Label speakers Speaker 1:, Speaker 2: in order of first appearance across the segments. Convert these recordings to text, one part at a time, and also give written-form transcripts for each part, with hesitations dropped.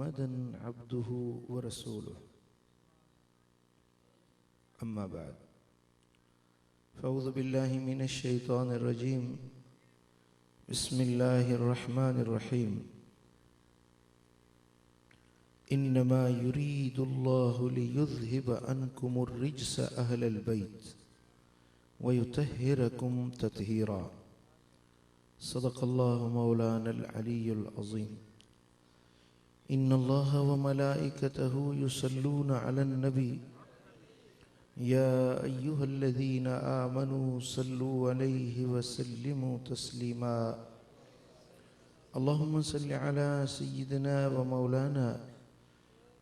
Speaker 1: Muhammadan अब्दुहु व रसूलुहु अम्मा बाद फ़अऊज़ु बिल्लाहि मिनश शैतानिर रजीम बिस्मिल्लाहिर रहमानिर रहीम इन्नमा युरीदुल्लाहु लियुज़हिब अन्कुमुर रिज्स अहलल बैत व युतहिरकुम तत्हीरा। सदक़ल्लाहु मौलानल अलीयुल अज़ीम। इन्नल्लाह व मलाइकतहु युसल्लूना अलन नबी या अय्युहल्लज़ीना आमनू सल्लू अलैहि व सल्लिमू तस्लीमा। अल्लाहुम्मा सल्लि अला सय्यिदिना व मौलाना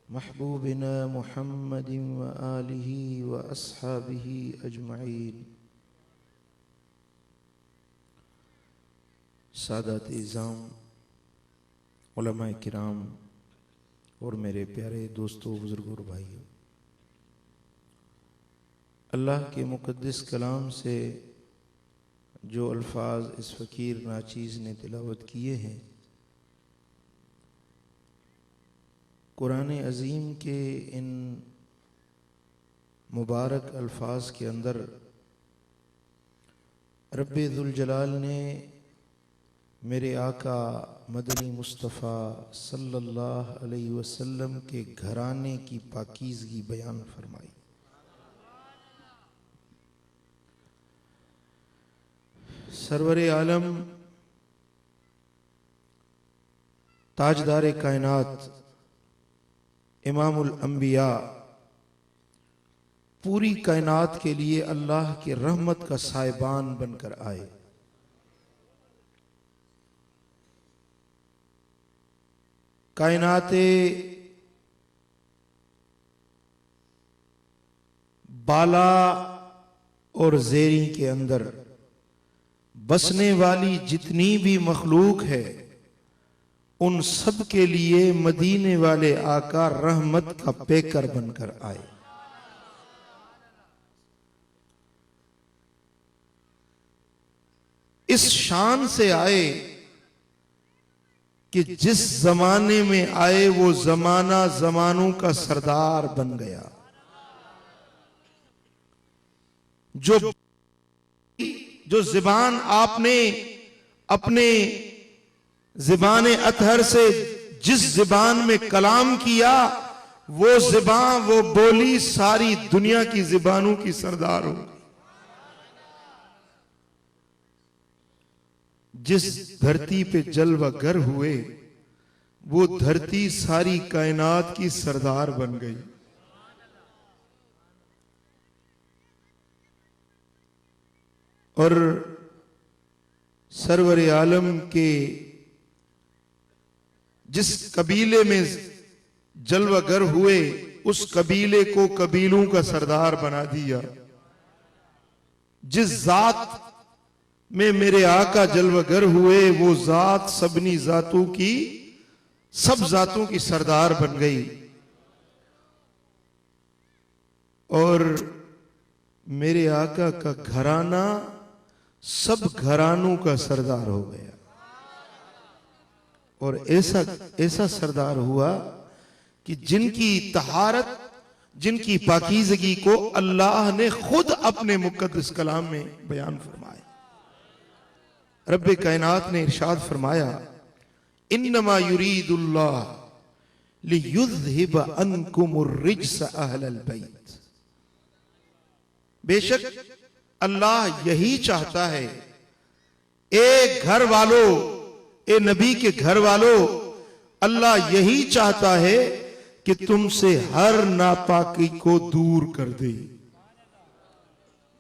Speaker 1: महबूबिना मुहम्मदिन व आलिहि व अस्हाबिहि अजमईन। सादात इज़ाम, उलमाए किराम और मेरे प्यारे दोस्तों, बुजुर्गों और भाइयों, अल्लाह के मुक़द्दस कलाम से जो अल्फाज इस फ़कीर नाचीज़ ने तिलावत किए हैं, कुरान अज़ीम के इन मुबारक अल्फाज के अंदर रब्बे ज़ुल जलाल ने मेरे आका मदनी मुस्तफ़ा सल्लल्लाहु अलैहि वसल्लम के घराने की पाकीज़गी बयान फरमाई। सरवरे आलम ताजदारे कायनात इमामुल अंबिया पूरी कायनात के लिए अल्लाह के रहमत का साहिबान बनकर आए। कायनाते बाला और ज़ेरी के अंदर बसने वाली जितनी भी मखलूक है, उन सब के लिए मदीने वाले आका रहमत का पैकर बनकर आए। इस शान से आए कि जिस जमाने में आए वो जमाना जमानों का सरदार बन गया। जो ज़बान आपने अपने ज़बान अतहर से जिस ज़बान में कलाम किया, वो ज़बान, वो बोली सारी दुनिया की ज़बानों की सरदार हो। जिस धरती पे जलवागर हुए, वो धरती सारी कायनात की सरदार बन गई। और सरवर आलम के जिस कबीले में जलवागर हुए, उस कबीले को कबीलों का सरदार बना दिया। जिस जात में मेरे आका जलवागर हुए, वो जात सबनी जातों की, सब जातों की सरदार बन गई। और मेरे आका का घराना सब घरानों का सरदार हो गया। और ऐसा सरदार हुआ कि जिनकी तहारत, जिनकी पाकीज़गी को अल्लाह ने खुद अपने मुक़द्दस कलाम में बयान फरमाया। रब्बे कायनात ने इरशाद फरमाया, इन्नमा युरीदुल्लाह लियुज़हिब अन्कुमुर रिज्स अहलल बैत। बेशक अल्लाह यही चाहता है, ए घर वालों, ए नबी के घर वालों, अल्लाह यही चाहता है कि तुमसे हर नापाकी को दूर कर दे।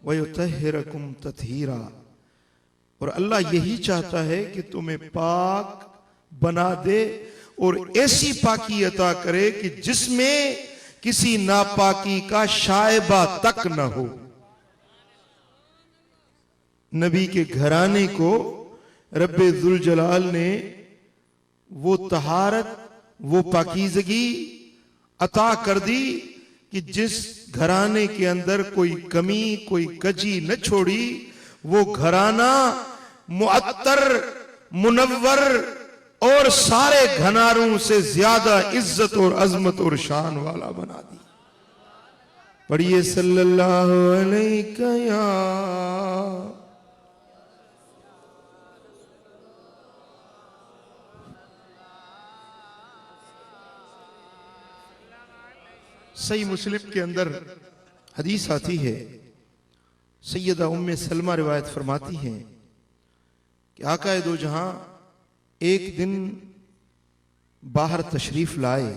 Speaker 1: वयुतहिरकुम तत्हीरा। और अल्लाह यही चाहता है कि तुम्हें पाक बना दे और ऐसी पाकी अता करे कि जिसमें किसी नापाकी का शायबा तक न हो। नबी के घराने को रब्बे ज़ुल जलाल ने वो तहारत, वो पाकीज़गी अता कर दी कि जिस घराने के अंदर कोई कमी, कोई कजी न छोड़ी। वो घराना मुअत्तर, मुनव्वर और सारे घनारों से ज्यादा इज्जत और अजमत और शान वाला बना दी। पढ़िए सल्लल्लाहु अलैहि या सही मुस्लिम के अंदर हदीस आती है, सैयदा उम्मे सलमा रिवायत फरमाती हैं कि आका दो जहां एक दिन बाहर तशरीफ लाए,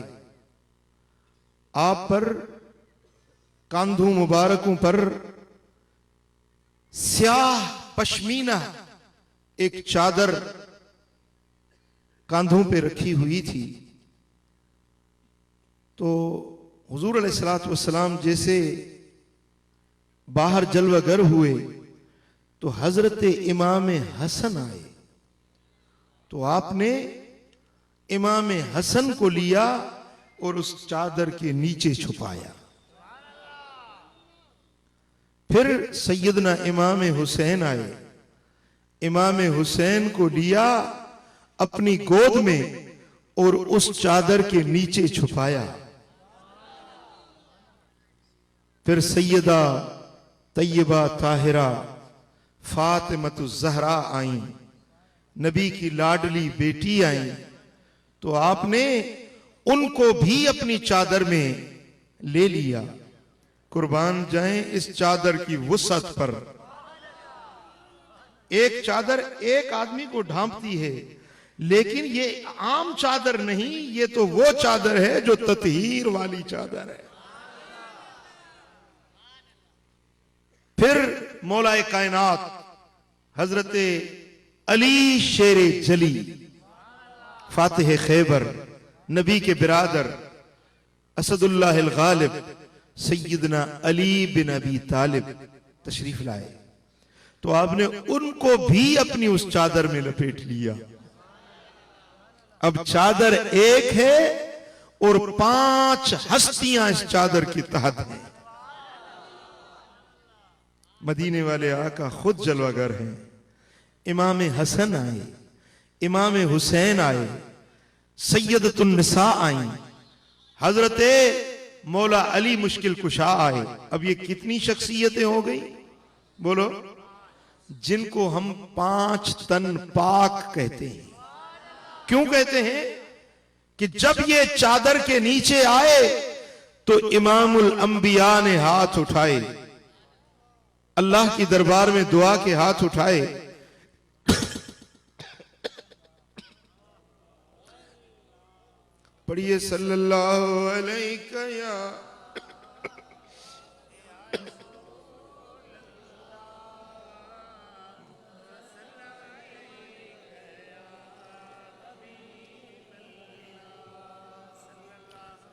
Speaker 1: आप पर कांधों मुबारकों पर स्याह पश्मीना एक चादर कांधों पे रखी हुई थी। तो हुजूर अलैहिस्सलातु वस्सलाम जैसे बाहर जलवागर हुए तो हजरत इमाम हसन आए, तो आपने इमाम हसन को लिया और उस चादर के नीचे छुपाया। फिर सैयदना इमाम हुसैन आए, इमाम हुसैन को लिया अपनी गोद में और उस चादर के नीचे छुपाया। फिर सैयदा तैयबा ताहिरा फातिमतु ज़हरा आई, नबी की लाडली बेटी आई, तो आपने उनको भी अपनी चादर में ले लिया। कुर्बान जाएं इस चादर की वुसअत पर। एक चादर एक आदमी को ढांपती है, लेकिन ये आम चादर नहीं, ये तो वो चादर है जो ततहीर वाली चादर है। फिर मौलाए कायनात हजरत अली शेरे जली फातिह खैबर, नबी के बिरादर असदुल्लाह अल गालिब सैयदना अली बिन अबी तालिब तशरीफ लाए, तो आपने उनको भी अपनी उस चादर में लपेट लिया। अब चादर एक है और 5 हस्तियां इस चादर के तहत हैं। मदीने वाले आका खुद जलवागर हैं। इमाम हसन आए, इमाम हुसैन आए, सैयदतुन निसा आई, हजरते मौला अली मुश्किल कुशा आए। अब ये कितनी शख्सियतें हो गई बोलो, जिनको हम 5 तन पाक कहते हैं। क्यों कहते हैं कि जब ये चादर के नीचे आए तो इमामुल अंबिया ने हाथ उठाए, अल्लाह की दरबार में दुआ के हाथ उठाए। पढ़िए सल्लल्लाहु अलैहि या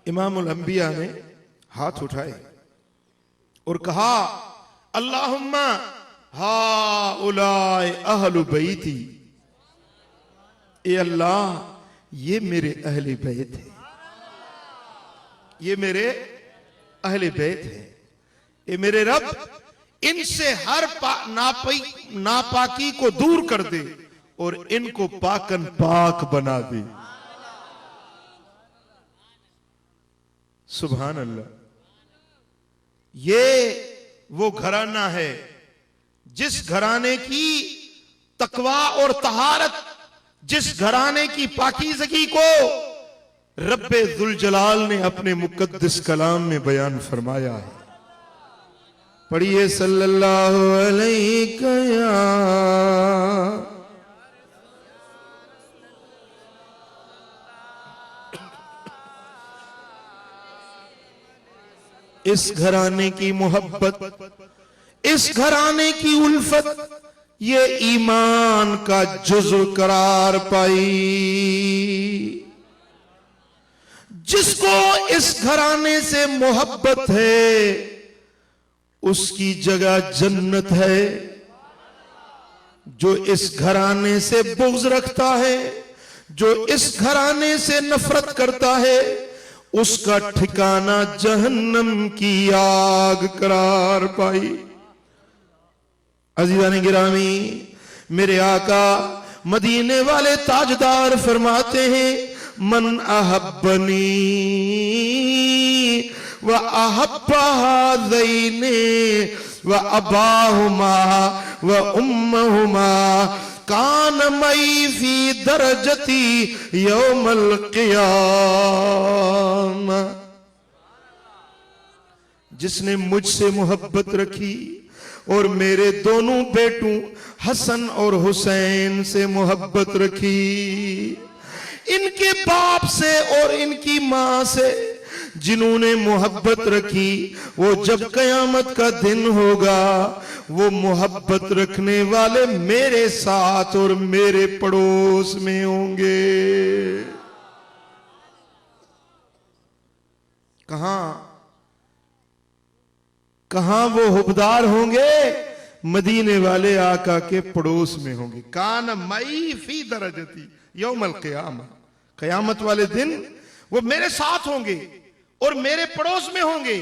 Speaker 1: इमामुल अंबिया ने हाथ उठाए और कहा, अल्लाहुम्मा हाउलाए अहलु बैती, ए अल्लाह ये मेरे अहले बैत है, ये मेरे अहले बैत है। ए मेरे रब, इनसे हर नापाकी को दूर कर दे और इनको पाकन पाक बना दे। सुभान अल्लाह। ये वो घराना है जिस घराने की तकवा और तहारत, जिस घराने की पाकीज़गी को रब्बे जुल जलाल ने अपने मुकद्दस कलाम में बयान फरमाया है। पढ़िए सल्लल्लाहु अलैहि या इस घराने की मोहब्बत, इस घराने की उल्फत, ये ईमान का जुज़्व करार पाई। जिसको इस घराने से मोहब्बत है उसकी जगह जन्नत है। जो इस घराने से बुग़्ज़ रखता है, जो इस घराने से नफरत करता है, उसका ठिकाना जहन्नम की आग करार पाई। अज़ीज़ान गिरामी, मेरे आका मदीने वाले ताजदार फरमाते हैं, मन अहब्बनी व अहब्बा हाज़ैने व अबाहुमा व उम्महुमा कान मई फी दरजती यौमल क़ियामा। जिसने मुझसे मोहब्बत रखी और मेरे दोनों बेटों हसन और हुसैन से मोहब्बत रखी, इनके बाप से और इनकी मां से जिन्होंने मोहब्बत रखी, वो जब कयामत का दिन होगा वो मोहब्बत रखने वाले मेरे साथ और मेरे पड़ोस में होंगे। कहां वो हुबदार होंगे? मदीने वाले आका के पड़ोस में होंगे। कान मई फी दरजती यौमल क़ियामा, कयामत वाले दिन वो मेरे साथ होंगे और मेरे पड़ोस में होंगे,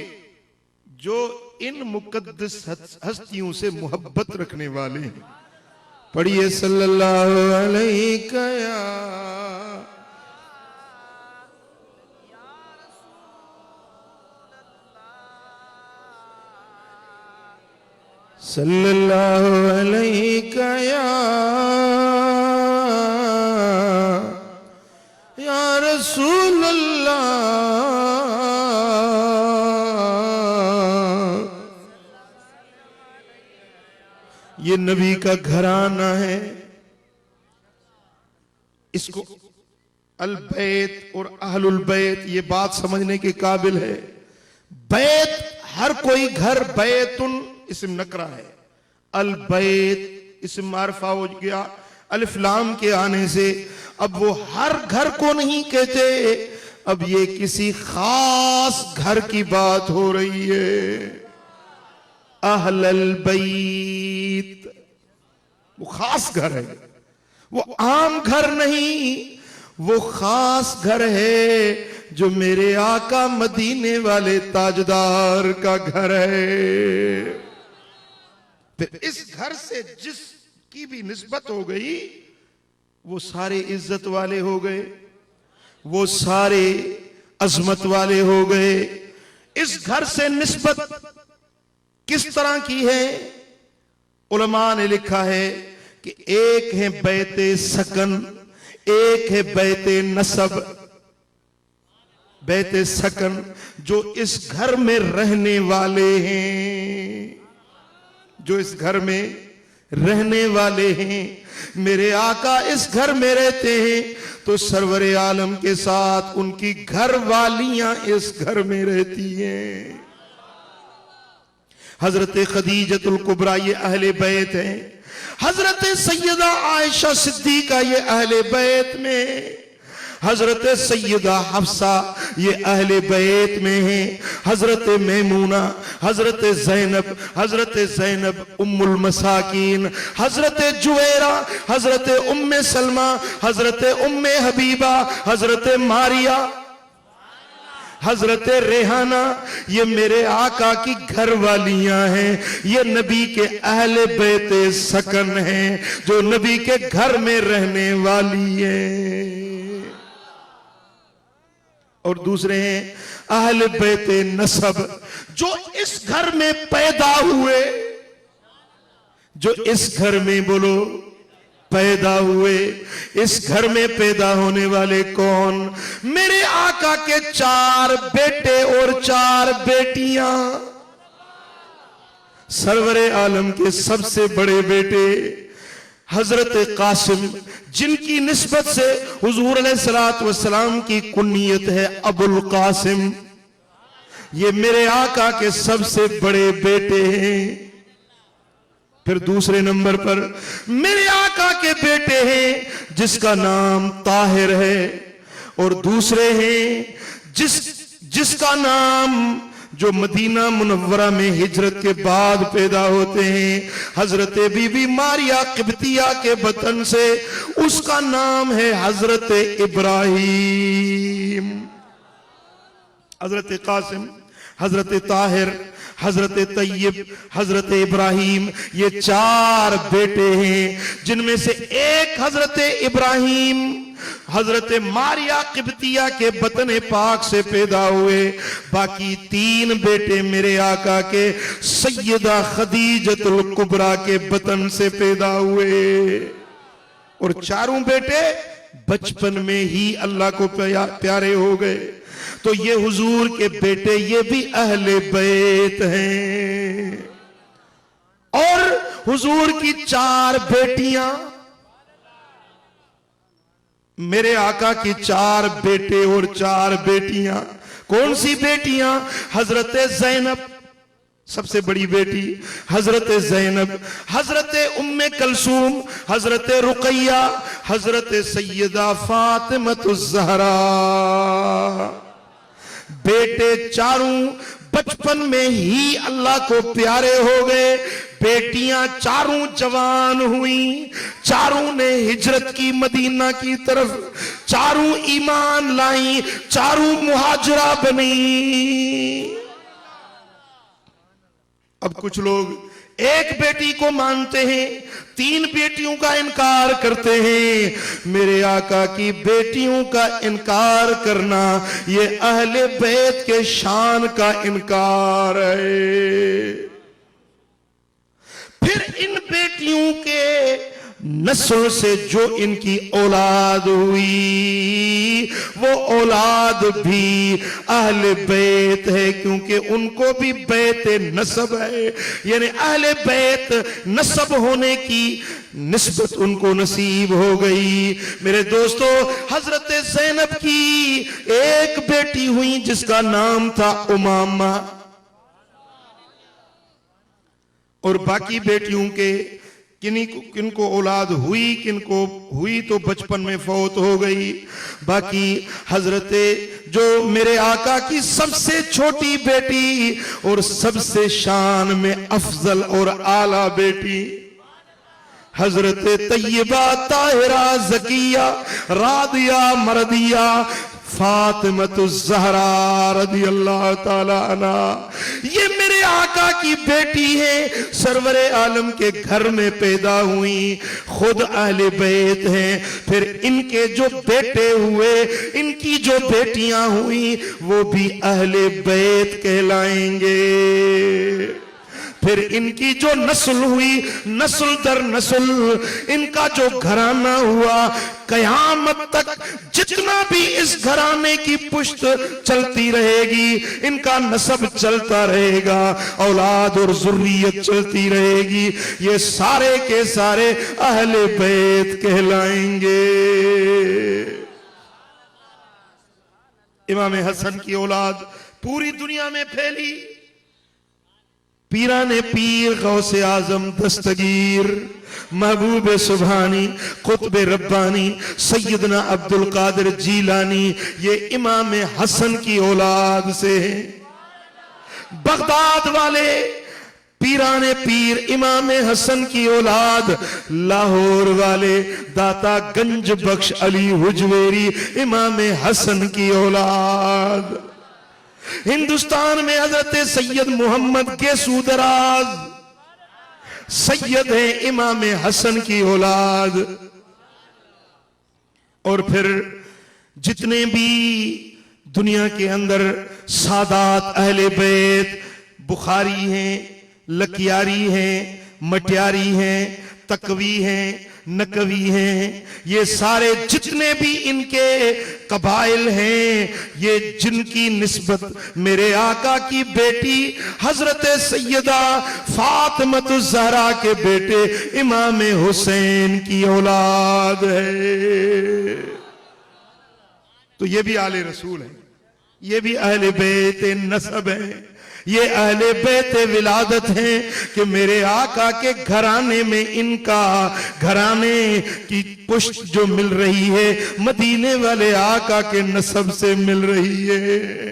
Speaker 1: जो इन मुकद्दस हस्तियों से मोहब्बत रखने वाले हैं। पढ़िए सल्लल्लाहु अलैहि सल्लल्लाहु अलैहि या रसूल अल्लाह। ये नबी का घराना है, इसको अल बैत और अहलुल बैत ये बात समझने के काबिल है। बैत हर कोई घर, बैतुन इस्म नकरा है, अल बैत इस्म मारफा हो गया अलिफ लाम के आने से। अब वो हर घर को नहीं कहते, अब ये किसी खास घर की बात हो रही है। अहलल बैत वो खास घर है, वो आम घर नहीं, वो खास घर है जो मेरे आका मदीने वाले ताजदार का घर है। फिर इस घर से जिसकी भी निस्बत हो गई वो सारे इज्जत वाले हो गए, वो सारे अजमत वाले हो गए। इस घर से निस्बत किस तरह की है? उलमा ने लिखा है कि एक है बैते सकन, एक है बैते नसब। बैते सकन जो इस घर में रहने वाले हैं, जो इस घर में रहने वाले हैं। मेरे आका इस घर में रहते हैं तो सरवरे आलम के साथ उनकी घर वालियां इस घर में रहती हैं। हजरत खदीजतुल कुबरा ये अहले बैत हैं, हजरत सैयदा आयशा सिद्दीका ये अहले बैत में, हजरत सैयदा हफ्सा ये अहले बैत में हैं, हजरत मैमूना, हजरत जैनब उम्मुल मसाकीन, हजरत जुवैरा, हजरत उम्मे सलमा, हजरत उम्मे हबीबा, हजरत मारिया, हजरत रेहाना, ये मेरे आका की घर वालियां हैं। ये नबी के अहले बैते सकन हैं जो नबी के घर में रहने वाली हैं। और दूसरे हैं अहले बैते नसब जो इस घर में पैदा हुए, जो इस घर में बोलो पैदा हुए। इस घर में पैदा होने वाले कौन? मेरे आका के 4 बेटे और 4 बेटियां। सरवरे आलम के सबसे बड़े बेटे हजरत कासिम, जिनकी निस्बत से हुजूर अलैहिस्सलातु वस्सलाम की कुन्नियत है अबुल कासिम, ये मेरे आका के सबसे बड़े बेटे हैं। फिर दूसरे नंबर पर मेरे आका के बेटे हैं जिसका नाम ताहिर है, और दूसरे हैं जिसका नाम जो मदीना मुनव्वरा में हिजरत के बाद पैदा होते हैं, हजरत बीबी मारिया किब्तिया के बतन से, उसका नाम है हजरत इब्राहिम। हजरत कासिम, हजरत ताहिर, हजरत तैयब, हजरत इब्राहिम, ये 4 बेटे हैं, जिनमें से एक हजरत इब्राहिम हजरत मारिया किब्तिया के बतन पाक से पैदा हुए। बाकी 3 बेटे मेरे आका के सैयदा खदीजतुल कुबरा के बतन से पैदा हुए। और 4 बेटे बचपन में ही अल्लाह को प्यारे हो गए। तो ये हुजूर के बेटे, ये भी अहले बैत हैं। और हुजूर की 4 बेटियां, मेरे आका की 4 बेटे और 4 बेटियां। कौन सी बेटियां? हजरत ज़ैनब सबसे बड़ी बेटी, हजरत ज़ैनब, हजरत उम्मे कलसूम, हजरत रुकैया, हजरत सैयदा फातिमतुज़ ज़हरा। बेटे 4 बचपन में ही अल्लाह को प्यारे हो गए। बेटियां 4 जवान हुई, 4 ने हिजरत की मदीना की तरफ, 4 ईमान लाई, 4 मुहाजिरा बनी। अब कुछ लोग एक बेटी को मानते हैं, 3 बेटियों का इनकार करते हैं। मेरे आका की बेटियों का इनकार करना ये अहले बैत के शान का इनकार है। फिर इन बेटियों के नस्ल से जो इनकी औलाद हुई, वो औलाद भी अहले बैत है, क्योंकि उनको भी बैत नसब है, यानी अहले बैत नसब होने की निस्बत उनको नसीब हो गई। मेरे दोस्तों, हजरत ज़ैनब की एक बेटी हुई जिसका नाम था उमामा, और बाकी बेटियों के किनको औलाद हुई, किनको हुई तो बचपन में फौत हो गई। बाकी हजरत जो मेरे आका की सबसे छोटी बेटी और सबसे शान में अफजल और आला बेटी, हजरत तैयबा ताहिरा ज़किया रादिया मरदिया फातिमतुज़ ज़हरा रज़ी अल्लाह ताला अन्हा, ये मेरे आका की बेटी है। सरवरे आलम के घर में पैदा हुई, खुद अहले बैत हैं। फिर इनके जो बेटे हुए, इनकी जो बेटियां हुई, वो भी अहले बैत कहलाएंगे। फिर इनकी जो नस्ल हुई, नस्ल दर नस्ल इनका जो घराना हुआ, कयामत तक जितना भी इस घराने की पुश्त चलती रहेगी, इनका नसब चलता रहेगा, औलाद और जुर्रियत चलती रहेगी, ये सारे के सारे अहले बैत कहलाएंगे। इमाम हसन की औलाद पूरी दुनिया में फैली। पीराने पीर गौसे आजम दस्तगीर महबूब सुभानी कुतुब रब्बानी सैयदना अब्दुल कादिर जीलानी, ये इमाम हसन की औलाद से हैं। बगदाद वाले पीराने पीर इमाम हसन की औलाद, लाहौर वाले दाता गंज बख्श अली हुजवेरी इमाम हसन की औलाद। हिंदुस्तान में हजरत सैयद मोहम्मद के सूदराज सैयद है इमाम हसन की औलाद। और फिर जितने भी दुनिया के अंदर सादात अहले बैत, बुखारी हैं, लकियारी हैं, मटियारी हैं, तकवी हैं, नकवी हैं, ये सारे जितने भी इनके कबाइल हैं, ये जिनकी निस्बत मेरे आका की बेटी हजरत सैयदा फातिमतुज़ ज़हरा के बेटे इमाम हुसैन की औलाद है। तो ये भी आले रसूल है, ये भी अहले बैत नसब है, ये अहले बैत विलादत हैं कि मेरे आका के घराने में इनका घराने की पुष्ट जो मिल रही है मदीने वाले आका के नसब से मिल रही है।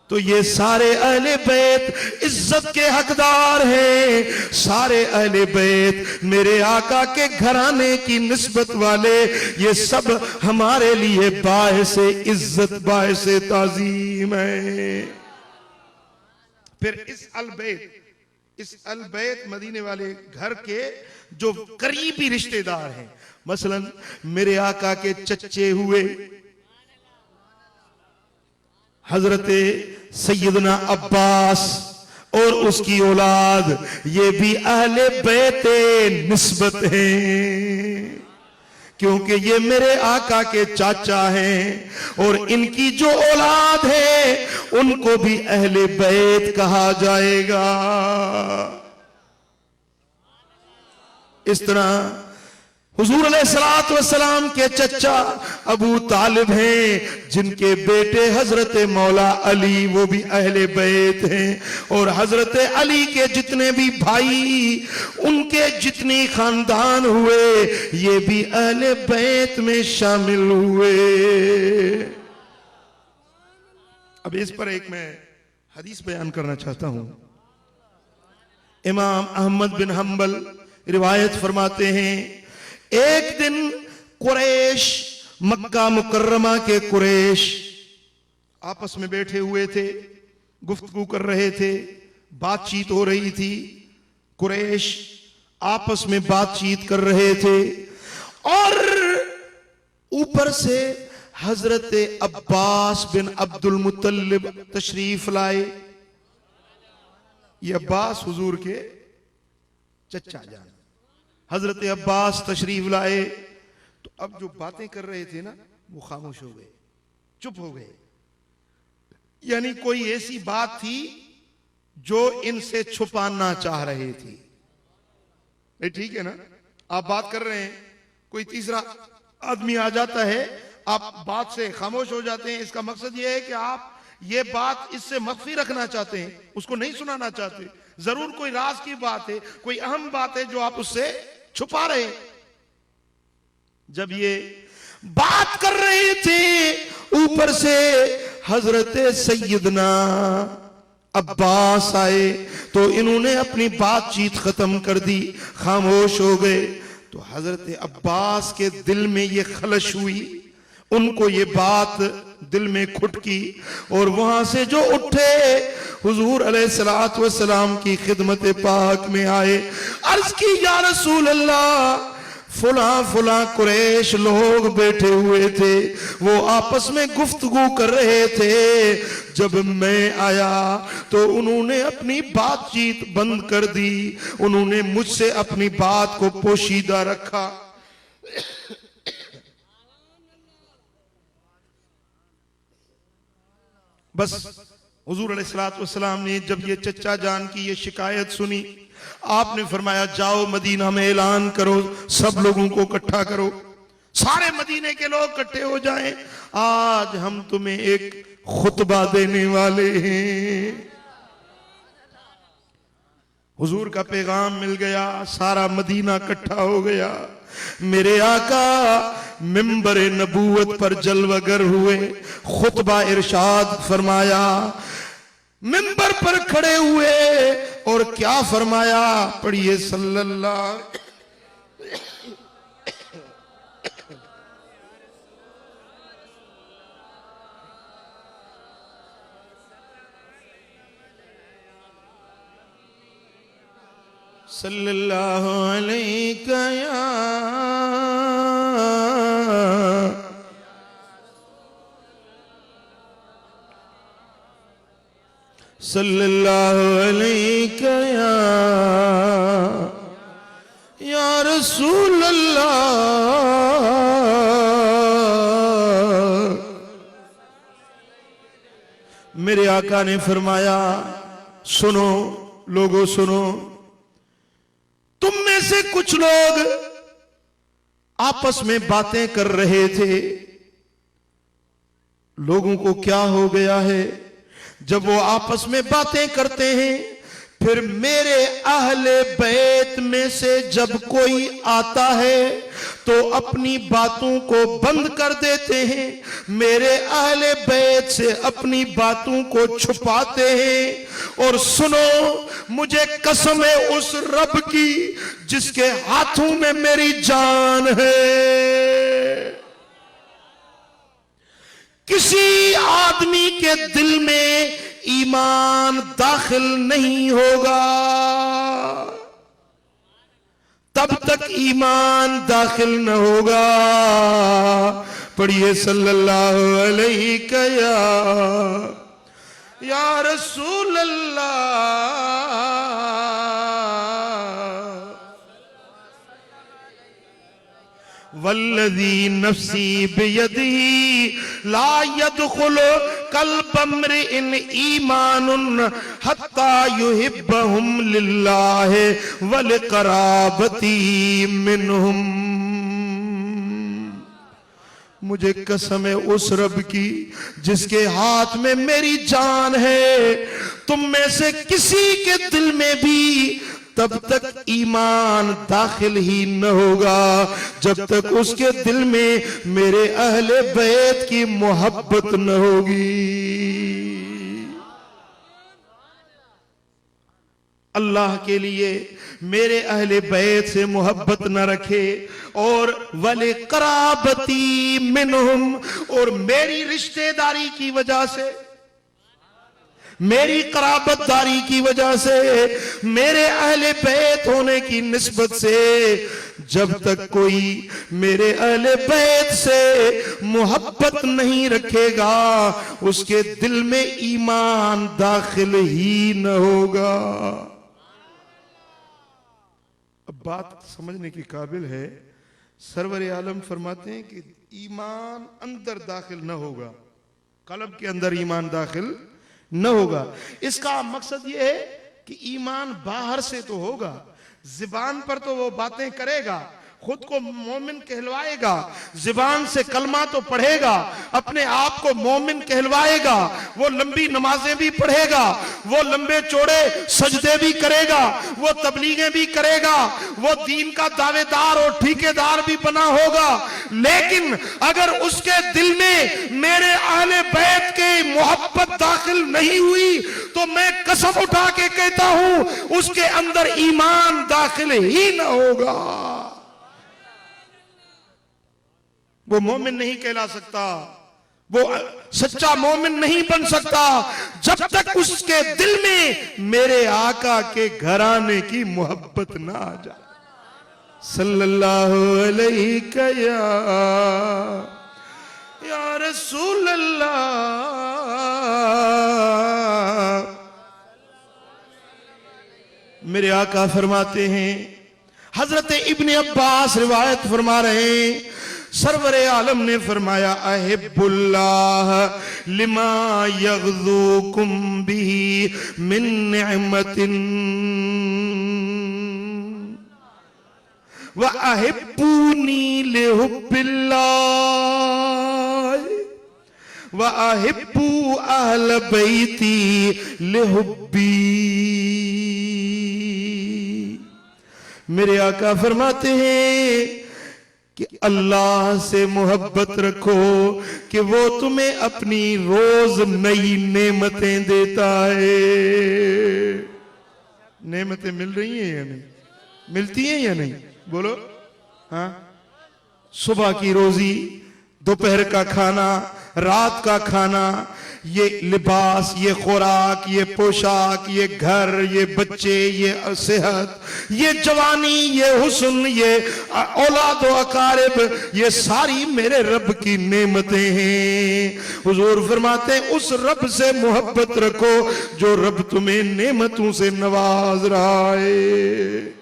Speaker 1: तो ये सारे अहले बैत इज्जत के हकदार हैं, सारे अहले बैत मेरे आका के घराने की निस्बत वाले, ये सब हमारे लिए बाइसे इज्जत बाइसे ताजीम है। फिर इस अल बैत मदीने वाले घर के जो करीबी रिश्तेदार हैं, मसलन मेरे आका के चच्चे हुए हजरते सैयदना अब्बास और उसकी औलाद, ये भी अहले बैते निस्बत हैं, क्योंकि ये मेरे आका के चाचा हैं और इनकी जो औलाद है उनको भी अहले बैत कहा जाएगा। इस तरह हुजूर अलैहिस्सलात वस्सलाम के चचा अबू तालिब हैं, जिनके बेटे हजरत मौला अली वो भी अहले बैत हैं, और हजरत अली के जितने भी भाई, उनके जितने खानदान हुए, ये भी अहले बैत में शामिल हुए। अब इस पर एक मैं हदीस बयान करना चाहता हूं। इमाम अहमद बिन हंबल रिवायत फरमाते हैं, एक दिन कुरैश, मक्का मुकर्रमा के कुरैश आपस में बैठे हुए थे, गुफ्तगू कर रहे थे, बातचीत हो रही थी। कुरैश आपस में बातचीत कर रहे थे और ऊपर से हजरत अब्बास बिन अब्दुल मुत्तलिब तशरीफ लाए। ये अब्बास हुजूर के चचा जान हजरत अब्बास तशरीफ लाए। तो अब जो बातें कर रहे थे ना, वो खामोश हो गए, चुप हो गए। यानी कोई ऐसी बात थी जो इनसे छुपाना चाह रहे थे। ठीक है ना, आप बात कर रहे हैं, कोई तीसरा आदमी आ जाता है, आप बात से खामोश हो जाते हैं। इसका मकसद यह है कि आप ये बात इससे मख्फी रखना चाहते हैं, उसको नहीं सुनाना चाहते। जरूर कोई राज की बात है, कोई अहम बात है जो आप उससे छुपा रहे हैं। जब ये बात कर रहे थे, ऊपर से हजरत सैयदना अब्बास आए, तो इन्होंने अपनी बातचीत खत्म कर दी, खामोश हो गए। तो हजरत अब्बास के दिल में ये खलश हुई, उनको ये बात दिल में खुटकी, और वहां से जो उठे हुजूर अलैहिस्सलातु वस्सलाम की खिदमत पाक में आए। अर्ज की, या रसूल अल्लाह, फुला फुला कुरैश लोग बैठे हुए थे, वो आपस में गुफ्तगू कर रहे थे। जब मैं आया तो उन्होंने अपनी बातचीत बंद कर दी, उन्होंने मुझसे अपनी बात को पोशीदा रखा। बस हुजूर अलैहिस्सलातु वस्सलाम ने जब ये चचा जान की ये शिकायत सुनी, आपने फरमाया, जाओ मदीना में ऐलान करो, सब लोगों को इकट्ठा करो, सारे मदीने के लोग इकट्ठे हो जाएं, आज हम तुम्हें एक खुतबा देने वाले हैं। हुजूर का पैगाम मिल गया, सारा मदीना इकट्ठा हो गया। मेरे आका मिंबर नबूवत पर जलवगर हुए, खुतबा इरशाद फरमाया, मिंबर पर खड़े हुए और क्या फरमाया, पढ़िए, सल्लल्लाहु सल्लल्लाहु अलैहि या सल्लल्लाहु अलैहि या रसूल अल्लाह। मेरे आका ने फरमाया, सुनो लोगों सुनो, तुम में से कुछ लोग आपस में बातें कर रहे थे। लोगों को क्या हो गया है, जब वो आपस में बातें करते हैं, फिर मेरे अहले बैत में से जब कोई आता है तो अपनी बातों को बंद कर देते हैं, मेरे अहले बैत से अपनी बातों को छुपाते हैं। और सुनो, मुझे कसम है उस रब की जिसके हाथों में मेरी जान है, किसी आदमी के दिल में ईमान दाखिल नहीं होगा, तब तक ईमान दाखिल न होगा। पढ़िए सल्लल्लाहु अलैहि या रसूल अल्लाह। वल्लज़ी नफ्सी बियदिही ला यदखुलु क़ल्ब इम्रिइन ईमानुन हत्ता युहिब्बहुम लिल्लाहि व लिक़राबती मिनहुम। मुझे कसम है उस रब की जिसके हाथ में मेरी जान है, तुम में से किसी के दिल में भी तब तक ईमान दाखिल ही न होगा जब तक उसके दिल में मेरे अहले बैत की मोहब्बत न होगी। अल्लाह के लिए मेरे अहले बैत से मोहब्बत न रखे और वले कराबती मिनहुम, और मेरी रिश्तेदारी की वजह से, मेरी कराबतदारी की वजह से, मेरे अहले बैत होने की निस्बत से जब तक कोई मेरे अहले बैत से मोहब्बत नहीं रखेगा उसके दिल में ईमान दाखिल ही न होगा। अब बात समझने की काबिल है। सरवर आलम फरमाते हैं कि ईमान अंदर दाखिल न होगा, कल्ब के अंदर ईमान दाखिल न होगा। इसका मकसद यह है कि ईमान बाहर से तो होगा, जुबान पर तो वो बातें करेगा, खुद को मोमिन कहलवाएगा, जुबान से कलमा तो पढ़ेगा, अपने आप को मोमिन कहलवाएगा, वो लंबी नमाजें भी पढ़ेगा, वो लंबे चौड़े सजदे भी करेगा, वो तबलीगें भी करेगा, वो दीन का दावेदार और ठेकेदार भी बना होगा। लेकिन अगर उसके दिल में मेरे अहले बैत की मोहब्बत दाखिल नहीं हुई तो मैं कसम उठा के कहता हूं उसके अंदर ईमान दाखिल ही न होगा। वो मोमिन नहीं कहला सकता, वो सच्चा मोमिन नहीं बन सकता जब तक उसके दिल में मेरे आका के घराने की मोहब्बत ना आ जाए। सल्लल्लाहु अलैहि या रसूल अल्लाह। मेरे आका फरमाते हैं, हजरत इब्ने अब्बास रिवायत फरमा रहे हैं, सरवर आलम ने फरमाया अहिब्बुल्लाह लिमा यग़ज़ूकुम बिही मिन निअमतिन व अहिब्बूनी लिहुब्बिल्लाह व अहिब्बू अहल बैती लिहुब्बी। मेरे आका फरमाते हैं कि अल्लाह से मोहब्बत रखो कि वो तुम्हें अपनी रोज नई नेमतें देता है। नेमतें मिल रही हैं या नहीं, मिलती हैं या नहीं, बोलो। हाँ, सुबह की रोजी, दोपहर का खाना, रात का खाना, ये लिबास, ये खुराक, ये पोशाक, ये घर, ये बच्चे, ये सेहत, ये जवानी, ये हुस्न, ये औलाद व अकारिब, ये सारी मेरे रब की नेमतें हैं। हुजूर फरमाते हैं उस रब से मोहब्बत रखो जो रब तुम्हें नेमतों से नवाज रहा है।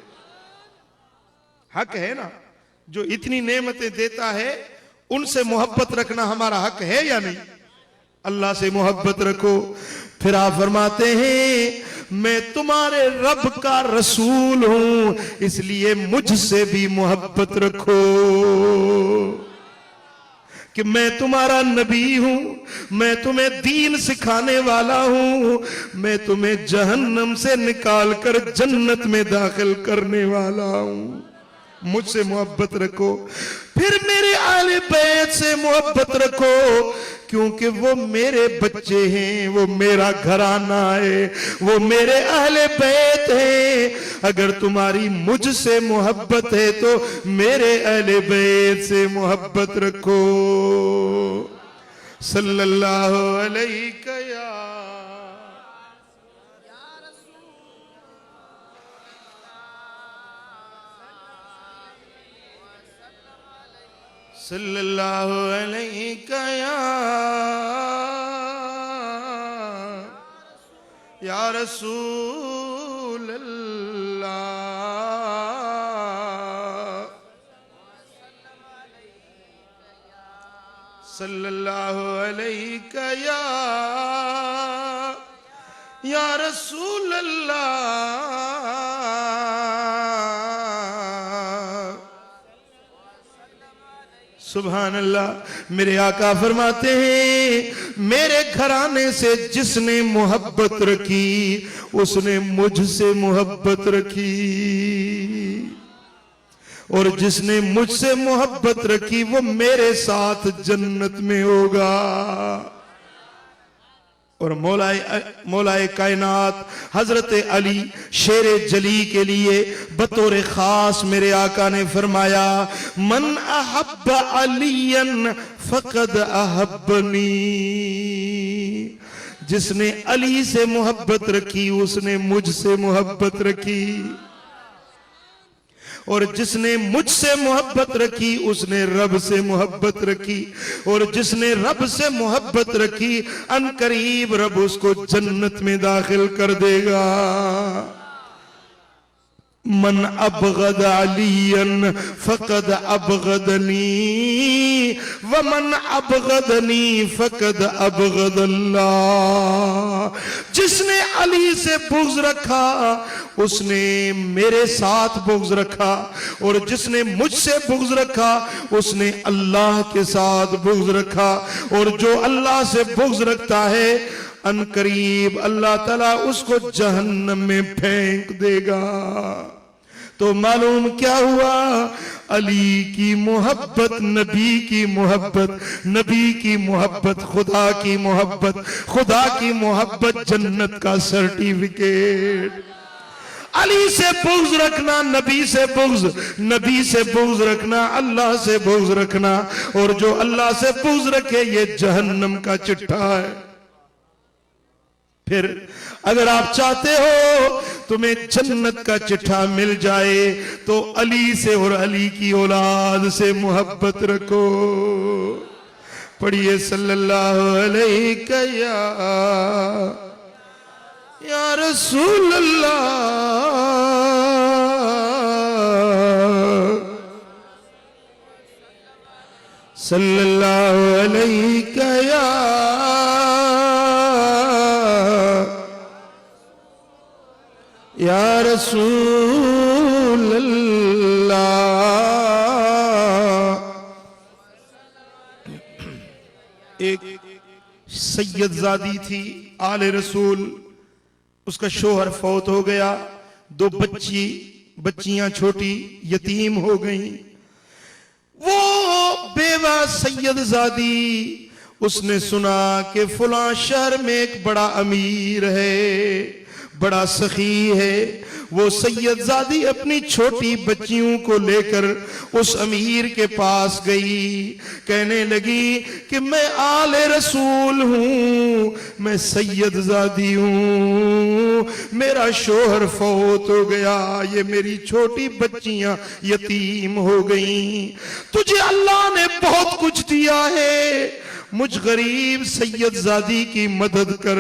Speaker 1: हक है ना, जो इतनी नेमतें देता है उनसे मोहब्बत रखना हमारा हक है या नहीं? अल्लाह से मोहब्बत रखो। फिर आप फरमाते हैं मैं तुम्हारे रब का रसूल हूं इसलिए मुझसे भी मोहब्बत रखो कि मैं तुम्हारा नबी हूं, मैं तुम्हें दीन सिखाने वाला हूं, मैं तुम्हें जहन्नम से निकाल कर जन्नत में दाखिल करने वाला हूं। मुझसे मोहब्बत रखो। फिर मेरे आले बैत से मोहब्बत रखो क्योंकि वो मेरे बच्चे हैं, वो मेरा घराना है, वो मेरे अहले बैत हैं। अगर तुम्हारी मुझसे मोहब्बत है तो मेरे अहले बैत से मोहब्बत रखो। सल्लल्लाहु अलैहि सल्लल्लाहु अलैहि या रसूल अल्लाह, सल्लल्लाहु अलैहि या रसूल अल्लाह। सुभान अल्लाह। मेरे आका फरमाते हैं मेरे घराने से जिसने मोहब्बत रखी उसने मुझसे मोहब्बत रखी, और जिसने मुझसे मोहब्बत रखी वो मेरे साथ जन्नत में होगा। और मौलाए कायनात हजरत अली शेरे जली के लिए बतौर खास मेरे आका ने फरमाया मन अहब्ब अलियन फकद अहब्बनी, जिसने अली से मोहब्बत रखी उसने मुझसे मोहब्बत रखी, और जिसने मुझसे मोहब्बत रखी उसने रब से मोहब्बत रखी, और जिसने रब से मोहब्बत रखी अनकरीब रब उसको जन्नत में दाखिल कर देगा। मन अबगद अलियन फकद अबगदनी व मन अबगदनी फकद अबगद अल्लाह। जिसने अली से बुग़्ज़ रखा उसने मेरे साथ बुग़्ज़ रखा, और जिसने मुझसे बुग़्ज़ रखा उसने अल्लाह के साथ बुग़्ज़ रखा, और जो अल्लाह से बुग़्ज़ रखता है अनकरीब अल्लाह ताला उसको जहन्नम में फेंक देगा। तो मालूम क्या हुआ, अली की मोहब्बत, नबी की मोहब्बत, नबी की मोहब्बत, खुदा की मोहब्बत, खुदा की मोहब्बत जन्नत का सर्टिफिकेट। अली से बुग़्ज़ रखना, नबी से बुग़्ज़, नबी से बुग़्ज़ रखना, अल्लाह से बुग़्ज़ रखना, और जो अल्लाह से बुग़्ज़ रखे ये जहन्नम का चिट्ठा है। फिर अगर आप चाहते हो तुम्हें जन्नत का चिट्ठा मिल जाए तो अली से और अली की औलाद से मोहब्बत रखो। पढ़िए सल्लल्लाहु अलैहि या रसूल अल्लाह, सल्लल्लाहु अलैहि या रसूल अल्लाह। एक सैयदजादी थी आले रसूल, उसका शोहर फौत हो गया, दो बच्चियां छोटी यतीम हो गईं। वो बेवा सैयदजादी उसने सुना कि फलां शहर में एक बड़ा अमीर है, बड़ा सखी है। वो सैयदजादी अपनी छोटी बच्चियों को लेकर उस अमीर के पास गई, कहने लगी कि मैं आले रसूल हूं, मैं सैयदजादी हूं, मेरा शोहर फौत हो गया, ये मेरी छोटी बच्चियां यतीम हो गईं, तुझे अल्लाह ने बहुत कुछ दिया है, मुझ गरीब सैयदजादी की मदद कर,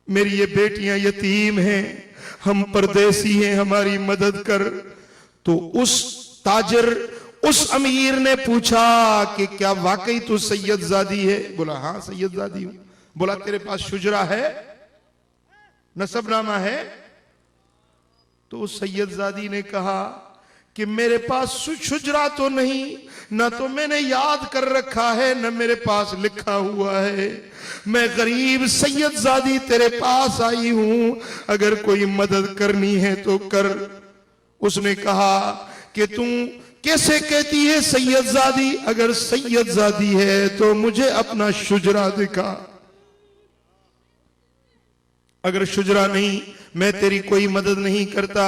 Speaker 1: मेरी ये बेटियां यतीम हैं, हम परदेसी हैं, हमारी मदद कर। तो उस ताजर, उस अमीर ने पूछा कि क्या वाकई तू सैयदजादी है? बोला हाँ सैयदजादी हूं। बोला तेरे पास शुजरा है, नसबनामा है? तो उस सैयदजादी ने कहा कि मेरे पास शुजरा तो नहीं, ना तो मैंने याद कर रखा है, न मेरे पास लिखा हुआ है, मैं गरीब सैयदजादी तेरे पास आई हूं, अगर कोई मदद करनी है तो कर। उसने कहा कि तू कैसे कहती है सैयदजादी? अगर सैयदजादी है तो मुझे अपना शुजरा दिखा, अगर शुजरा नहीं मैं तेरी कोई मदद नहीं करता।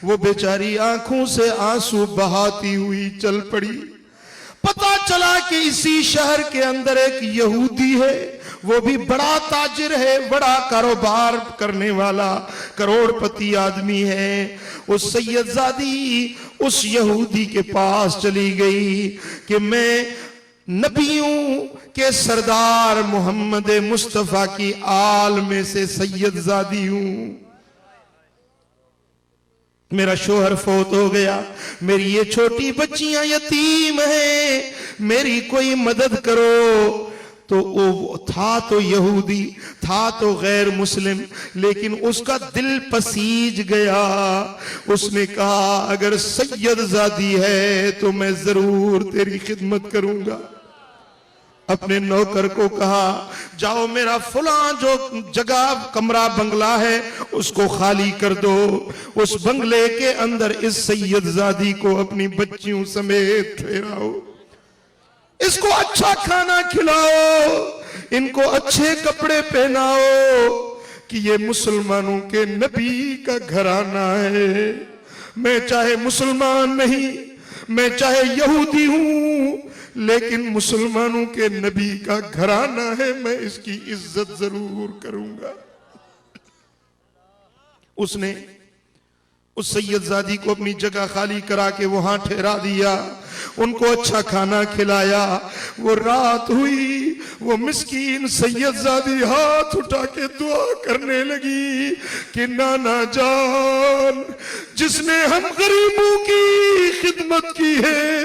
Speaker 1: वो बेचारी आंखों से आंसू बहाती हुई चल पड़ी। पता चला कि इसी शहर के अंदर एक यहूदी है, वो भी बड़ा ताजिर है, बड़ा कारोबार करने वाला करोड़पति आदमी है। उस सैयदजादी उस यहूदी के पास चली गई कि मैं नबियों के सरदार मोहम्मद मुस्तफा की आल में से सैयदजादी हूं, मेरा शोहर फौत हो गया, मेरी ये छोटी बच्चियां यतीम हैं, मेरी कोई मदद करो। तो वो था तो यहूदी, था तो गैर मुस्लिम, लेकिन उसका दिल पसीज गया। उसने कहा अगर सैयदजादी है तो मैं जरूर तेरी खिदमत करूंगा। अपने नौकर को कहा जाओ मेरा फुला जो जगह कमरा बंगला है उसको खाली कर दो, उस बंगले के अंदर इस सैयदजादी को अपनी बच्चियों समेत ठहराओ, इसको अच्छा खाना खिलाओ, इनको अच्छे कपड़े पहनाओ कि ये मुसलमानों के नबी का घराना है। मैं चाहे मुसलमान नहीं, मैं चाहे यहूदी हूं, लेकिन मुसलमानों के नबी का घराना है, मैं इसकी इज्जत जरूर करूंगा। उसने उस सैयदजादी को अपनी जगह खाली करा के वहां ठहरा दिया, उनको अच्छा खाना खिलाया। वो रात हुई, वो मिस्कीन सैयदजादी हाथ उठा के दुआ करने लगी कि नाना जान, जिसने हम गरीबों की खिदमत की है